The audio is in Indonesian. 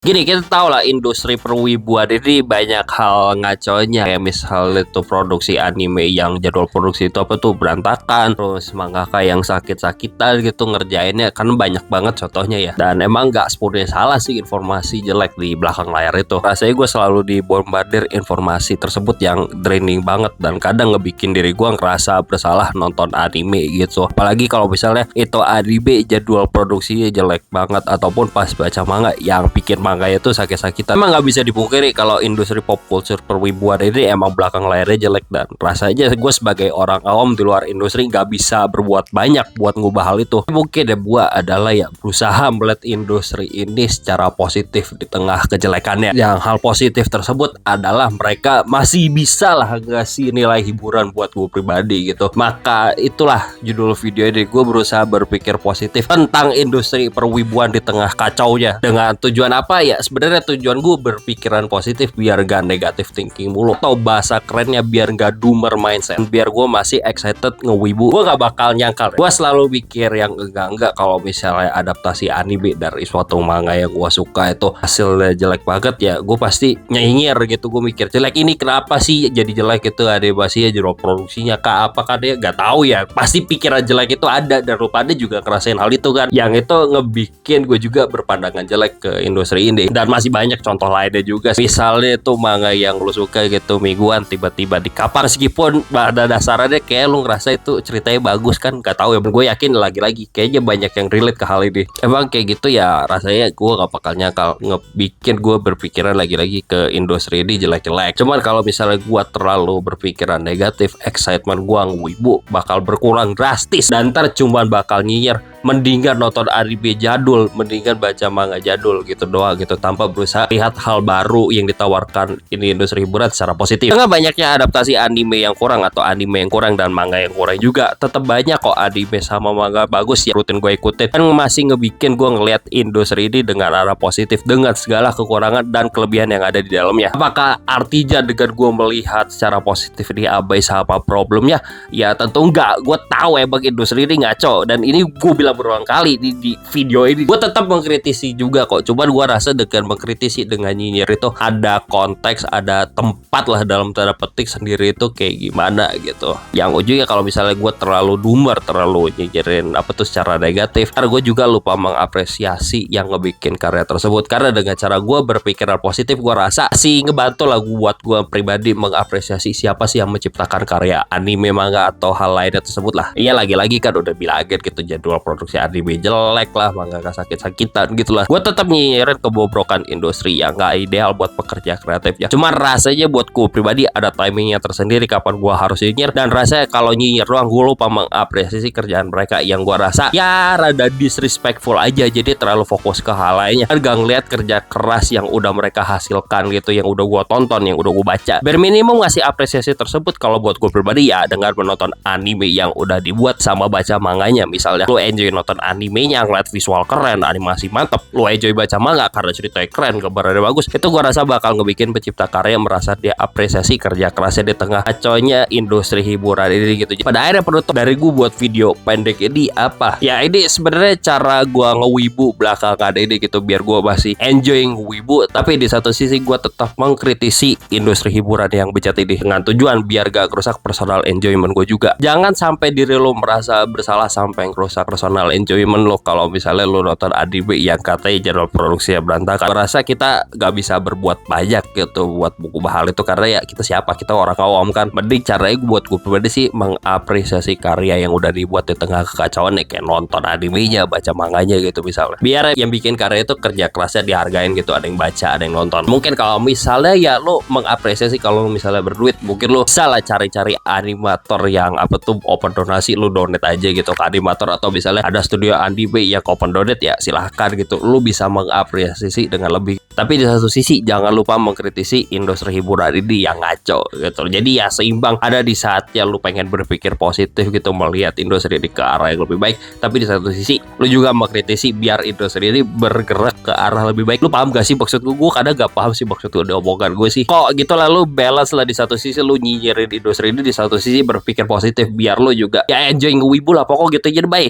Gini, kita tahu lah industri perwibuan ini banyak hal ngaconya. Kayak misalnya itu produksi anime yang jadwal produksi itu apa tuh berantakan. Terus mangaka yang sakit-sakitan gitu ngerjainnya. Kan banyak banget contohnya ya. Dan emang nggak sepenuhnya salah sih informasi jelek di belakang layar itu. Rasanya gue selalu dibombardir informasi tersebut yang draining banget. Dan kadang ngebikin diri gue ngerasa bersalah nonton anime gitu. Apalagi kalau misalnya itu anime jadwal produksinya jelek banget. Ataupun pas baca manga yang bikin manganya itu sakit-sakitan. Emang nggak bisa dipungkiri kalau industri pop culture perwibuan ini emang belakang layarnya jelek. Dan rasanya gue sebagai orang awam di luar industri nggak bisa berbuat banyak buat ngubah hal itu. Mungkin ya gue adalah ya berusaha melihat industri ini secara positif di tengah kejelekannya. Yang hal positif tersebut adalah mereka masih bisa lah ngasih nilai hiburan buat gue pribadi gitu. Maka itulah judul video ini, gue berusaha berpikir positif tentang industri perwibuan di tengah kacaunya. Dengan tujuan apa ya? Sebenarnya tujuan gue berpikiran positif biar gak negatif thinking mulu, atau bahasa kerennya biar gak doomer mindset, biar gue masih excited ngewibu. Gue gak bakal nyangkal, gue selalu pikir yang enggak kalau misalnya adaptasi anime dari suatu manga yang gue suka itu hasilnya jelek banget, ya gue pasti nyinyir gitu. Gue mikir jelek ini kenapa sih jadi jelek itu, adaptasinya jadwal produksinya kah, apakah dia gak tahu ya. Pasti pikiran jelek itu ada, dan rupanya juga ngerasain hal itu kan, yang itu ngebikin gue juga berpandangan jelek ke industri ini. Dan masih banyak contoh lainnya juga. Misalnya itu manga yang lu suka gitu mingguan tiba-tiba dikapar, meskipun pada dasarnya kayak lu ngerasa itu ceritanya bagus kan, gak tahu ya. Gue yakin lagi-lagi kayaknya banyak yang relate ke hal ini. Emang kayak gitu ya, rasanya gue gak bakal nyakal ngebikin gue berpikiran lagi-lagi ke industri ini jelek-jelek. Cuman kalau misalnya gue terlalu berpikiran negatif, excitement gue ngewibu bakal berkurang drastis, dan ntar cuman bakal nyinyir. Mendingan nonton anime jadul, mendingan baca manga jadul gitu doang gitu, tanpa berusaha lihat hal baru yang ditawarkan ini industri hiburan secara positif. Dengan banyaknya adaptasi anime yang kurang atau anime yang kurang dan manga yang kurang juga, tetap banyak kok anime sama manga bagus ya rutin gue ikutin, dan masih ngebikin gue ngelihat industri ini dengan arah positif dengan segala kekurangan dan kelebihan yang ada di dalamnya. Apakah artinya dengan gue melihat secara positif ini abai sama problemnya? Ya tentu enggak. Gue tahu emang industri ini ngaco, dan ini gue bilang berulang kali di video ini. Gue tetap mengkritisi juga kok. Cuman gue rasa dengan mengkritisi, dengan nyinyir itu ada konteks, ada tempat lah dalam tanda petik sendiri itu kayak gimana gitu. Yang ujungnya kalau misalnya gue terlalu doomer, terlalu nyinyirin apa tuh secara negatif, karena gue juga lupa mengapresiasi yang ngebikin karya tersebut. Karena dengan cara gue berpikiran positif, gue rasa sih ngebantu lah buat gue pribadi mengapresiasi siapa sih yang menciptakan karya anime, manga atau hal lainnya tersebut lah. Iya, lagi-lagi kan udah bilangin gitu jadwal produksi anime jelek lah, mangaka sakit-sakitan gitu lah. Gue tetap nyinyirin kebobrokan industri yang gak ideal buat pekerja kreatif ya. Cuma rasanya buat gue pribadi ada timingnya tersendiri kapan gue harus nyinyir, dan rasanya kalau nyinyir doang gue lupa mengapresiasi kerjaan mereka yang gue rasa ya rada disrespectful aja. Jadi terlalu fokus ke hal lainnya, kan gak ngeliat kerja keras yang udah mereka hasilkan gitu, yang udah gue tonton, yang udah gue baca. Berminimum ngasih apresiasi tersebut kalau buat gue pribadi ya dengan menonton anime yang udah dibuat sama baca manganya. Misalnya lu enjoy nonton animenya ngeliat visual keren, animasi mantep, lu enjoy baca manga karena ceritanya keren, gambarnya bagus, itu gua rasa bakal ngebikin pencipta karya merasa dia apresiasi kerja kerasnya di tengah kacaunya industri hiburan ini gitu. Pada akhirnya penutup dari gua buat video pendek ini apa ya, ini sebenarnya cara gua ngewibu belakangan ini gitu, biar gua masih enjoying wibu, tapi di satu sisi gua tetap mengkritisi industri hiburan yang bejat ini, dengan tujuan biar gak kerusak personal enjoyment gua juga. Jangan sampai diri lo merasa bersalah sampai ngerusak personal enjoyment lo kalau misalnya lo nonton anime yang katanya jadwal produksinya berantakan. Merasa kita gak bisa berbuat banyak gitu buat mengubah hal itu, karena ya kita siapa, kita orang awam kan. Mending caranya buat gue pribadi sih mengapresiasi karya yang udah dibuat di tengah kekacauan ya, kayak nonton animenya, baca manganya gitu misalnya, biar yang bikin karya itu kerja kerasnya dihargain gitu, ada yang baca, ada yang nonton. Mungkin kalau misalnya ya lo mengapresiasi kalau misalnya berduit, mungkin lo bisa lah cari-cari animator yang apa tuh open donasi, lo donate aja gitu ke animator, atau misalnya ada studio anime yang open donate ya silahkan gitu, lu bisa mengapresiasi dengan lebih. Tapi di satu sisi jangan lupa mengkritisi industri hiburan ini yang ngaco gitu. Jadi ya seimbang, ada di saatnya lu pengen berpikir positif gitu, melihat industri ini ke arah yang lebih baik, tapi di satu sisi lu juga mengkritisi biar industri ini bergerak ke arah lebih baik. Lu paham gak sih maksud gue? Gue kadang gak paham sih maksud gue, omongan gue sih kok gitu. Lalu balance lah, di satu sisi lu nyinyirin industri ini, di satu sisi berpikir positif biar lu juga ya enjoy ngewibu lah pokok gitu. Jadi baik.